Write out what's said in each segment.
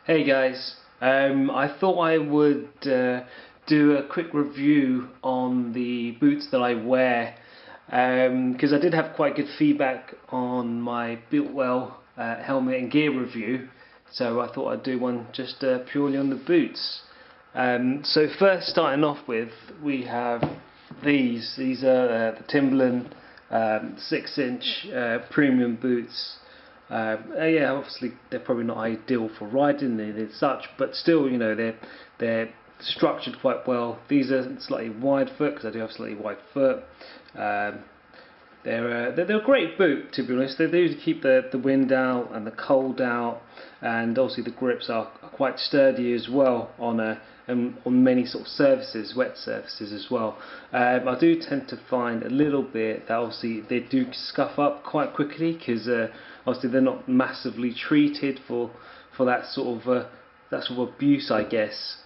Hey guys, I thought I would do a quick review on the boots that I wear because I did have quite good feedback on my Builtwell helmet and gear review, so I thought I'd do one just purely on the boots. So first, starting off with, we have these are the Timberland 6-inch premium boots. Yeah, obviously they're probably not ideal for riding and such, but still, you know, they're structured quite well. These are slightly wide foot because I do have slightly wide foot. They're a great boot, to be honest. They do keep the wind out and the cold out, and obviously the grips are quite sturdy as well on many sort of surfaces, wet surfaces as well. I do tend to find a little bit that obviously they do scuff up quite quickly because obviously they're not massively treated for that sort of abuse, I guess.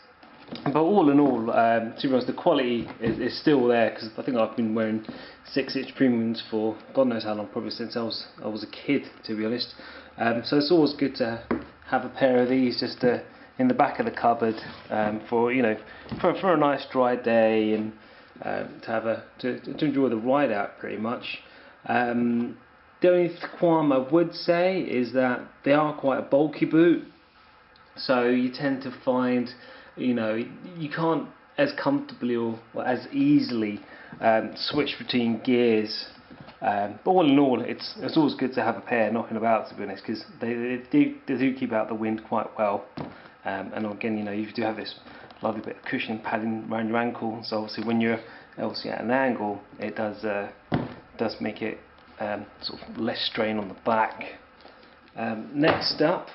But all in all, to be honest, the quality is still there, because I think I've been wearing 6-inch premiums for God knows how long, probably since I was a kid, to be honest. So it's always good to have a pair of these just in the back of the cupboard for a nice dry day, and to enjoy the ride out pretty much. The only qualm I would say is that they are quite a bulky boot, so you tend to find, you can't as comfortably or as easily switch between gears. But all in all, it's always good to have a pair knocking about, to be honest, because they do keep out the wind quite well. And again, you do have this lovely bit of cushioning padding around your ankle, so obviously when you're obviously at an angle, it does make it sort of less strain on the back. Next up,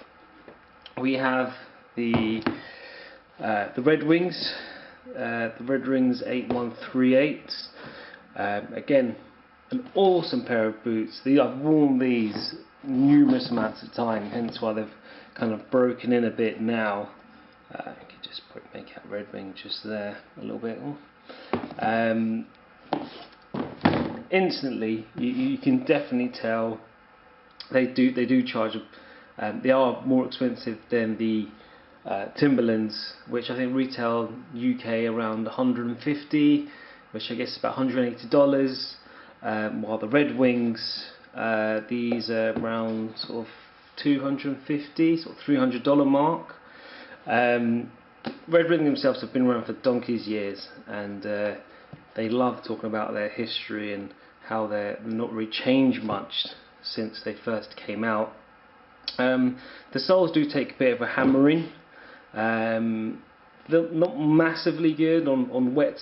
we have the Red Wings, the Red Wings 8138. Again, an awesome pair of boots. I've worn these numerous amounts of time, hence why they've kind of broken in a bit now. You can just make out Red Wing just there a little bit. Instantly, you can definitely tell they do charge. They are more expensive than the Timberlands, which I think retail UK around 150, which I guess is about $180. While the Red Wings, these are around sort of $250, sort of $300 mark. Red Wings themselves have been around for donkey's years, and they love talking about their history and how they're not really changed much since they first came out. The soles do take a bit of a hammering. They're not massively good on wet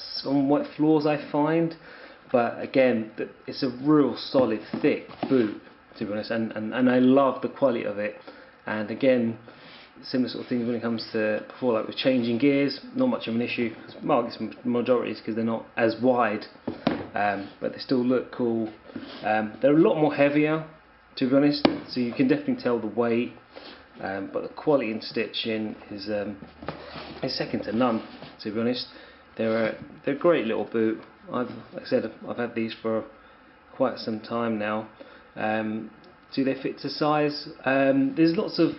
floors, I find, but again, it's a real solid, thick boot, to be honest, and I love the quality of it. And again, similar sort of things when it comes to before, like with changing gears, not much of an issue. Well, I guess majority is because they're not as wide, but they still look cool. They're a lot more heavier, to be honest, so you can definitely tell the weight. But the quality and stitching is second to none, to be honest. They're a great little boot. Like I said, I've had these for quite some time now. Do they fit to size? There's lots of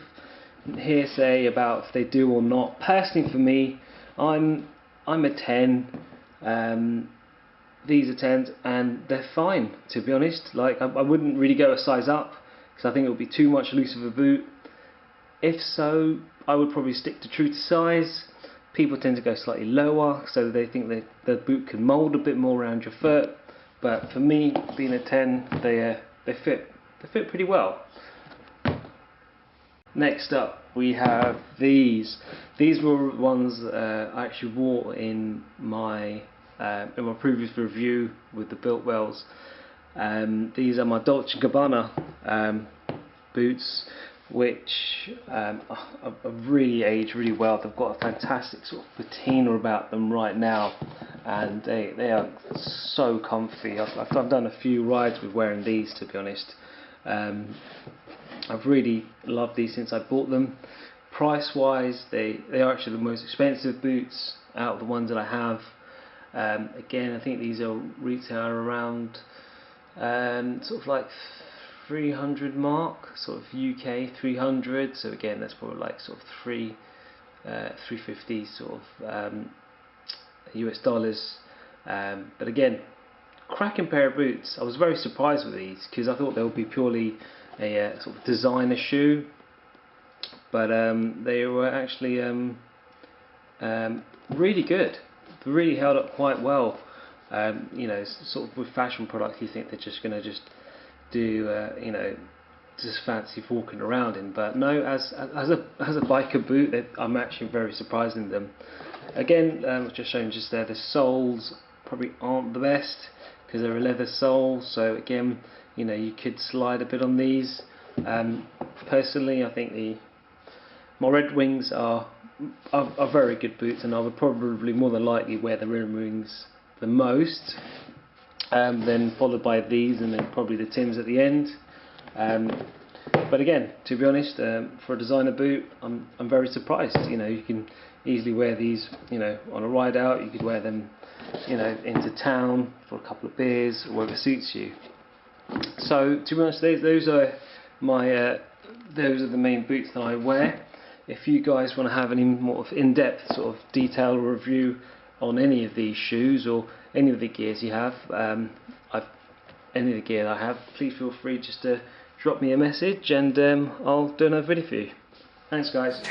hearsay about if they do or not. Personally, for me, I'm a 10. These are 10s, and they're fine, to be honest. Like I wouldn't really go a size up, because I think it would be too much loose of a boot. If so, I would probably stick to true to size. People tend to go slightly lower, so they think that the boot can mould a bit more around your foot. But for me, being a 10, they fit pretty well. Next up, we have these. These were ones I actually wore in my previous review with the Builtwells. These are my Dolce Gabbana boots, which have really aged really well. They've got a fantastic sort of patina about them right now, and they are so comfy. I've done a few rides with wearing these, to be honest. I've really loved these since I bought them. Price wise, they are actually the most expensive boots out of the ones that I have. Again, I think these are retail around sort of like 300 mark, sort of UK 300. So again, that's probably like sort of 350 sort of US dollars. But again, cracking pair of boots. I was very surprised with these because I thought they would be purely a sort of designer shoe, but they were actually really good. They really held up quite well. You know, sort of with fashion products, you think they're just going to just do you know, just fancy walking around in, but no, as a biker boot, I'm actually very surprised in them. Again, just showing just there, the soles probably aren't the best because they're a leather sole, so again, you know, you could slide a bit on these. Personally, I think my Red Wings are very good boots, and I would probably more than likely wear the Red Wings the most, then followed by these, and then probably the Tims at the end. But again, to be honest, for a designer boot, I'm very surprised. You know, you can easily wear these, you know, on a ride out. You could wear them, you know, into town for a couple of beers, or whatever suits you. So to be honest, those are the main boots that I wear. If you guys want to have any more in-depth sort of detailed review on any of these shoes or any of the gears you have, any of the gear I have, please feel free just to drop me a message, and I'll do another video for you. Thanks guys.